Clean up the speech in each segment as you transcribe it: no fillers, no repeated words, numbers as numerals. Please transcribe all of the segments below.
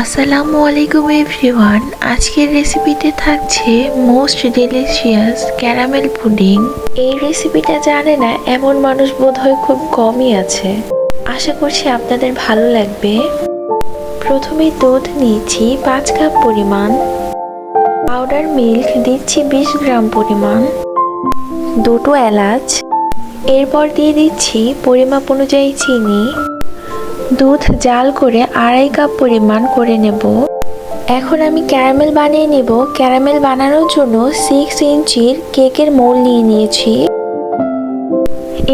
আসসালামু আলাইকুম এভরিওয়ান। আজকের রেসিপিতে থাকছে মোস্ট ডেলিশিয়াস ক্যারামেল পুডিং। এই রেসিপিটা জানে না এমন মানুষ বোধহয় খুব কমই আছে। আশা করছি আপনাদের ভালো লাগবে। প্রথমে দুধ নিয়েছি 5 কাপ পরিমাণ, পাউডার মিল্ক দিচ্ছি 20 গ্রাম পরিমাণ, দুটো এলাচ, এরপর দিয়ে দিচ্ছি পরিমাপ অনুযায়ী চিনি। দুধ জাল করে 2.5 কাপ পরিমাণ করে নেব। এখন আমি ক্যারামেল বানিয়ে নেব। ক্যারামেল বানানোর জন্য 6 ইঞ্চির কেকের মোল্ড নিয়ে নিয়েছি।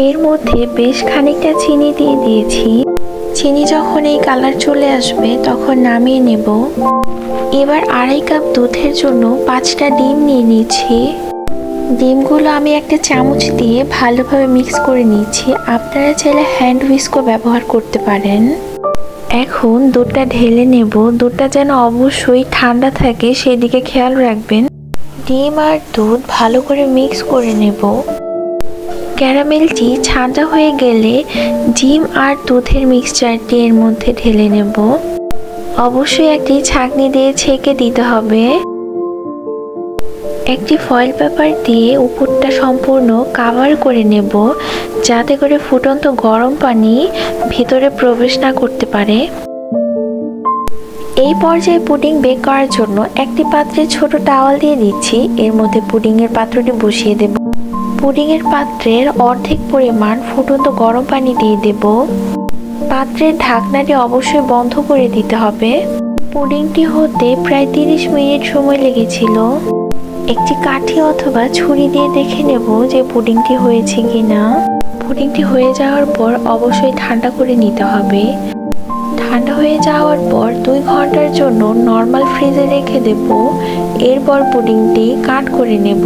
এর মধ্যে বেশ খানিকটা চিনি দিয়ে দিয়েছি। চিনি যখন এই কালার চলে আসবে তখন নামিয়ে নেব। এবার 2.5 কাপ দুধের জন্য 5টা ডিম নিয়ে নিচ্ছি। ডিমগুলো আমি একটা চামচ দিয়ে ভালোভাবে মিক্স করে নিচ্ছি। আপনারা চাইলে হ্যান্ড হুইস্কও ব্যবহার করতে পারেন। এখন দুধটা ঢেলে নেব। দুধটা যেন অবশ্যই ঠান্ডা থাকে সেদিকে খেয়াল রাখবেন। ডিম আর দুধ ভালো করে মিক্স করে নেব। ক্যারামেলটি ঠান্ডা হয়ে গেলে ডিম আর দুধের মিক্সচারটি এর মধ্যে ঢেলে নেব। অবশ্যই একটি ছাঁকনি দিয়ে ছেঁকে দিতে হবে। একটি ফয়েল পেপার দিয়ে উপরটা সম্পূর্ণ কভার করে নেব, যাতে করে ফুটন্ত গরম পানি ভিতরে প্রবেশ না করতে পারে। এই পর্যায়ে পুডিং বেক করার জন্য একটি পাত্রে ছোট টাওয়াল দিয়ে দিচ্ছি। এর মধ্যে পুডিংয়ের পাত্রটি বসিয়ে দেব। পুডিংয়ের পাত্রের অর্ধেক পরিমাণ ফুটন্ত গরম পানি দিয়ে দেব। পাত্রের ঢাকনাটি অবশ্যই বন্ধ করে দিতে হবে। পুডিংটি হতে প্রায় 30 মিনিট সময় লেগেছিল। একটি কাঠি অথবা ছুরি দিয়ে দেখে নেব যে পুডিংটি হয়েছে কিনা। পুডিংটি হয়ে যাওয়ার পর অবশ্যই ঠান্ডা করে নিতে হবে। ঠান্ডা হয়ে যাওয়ার পর 2 ঘন্টার জন্য নর্মাল ফ্রিজে রেখে দেব। এরপর পুডিংটি কাট করে নেব।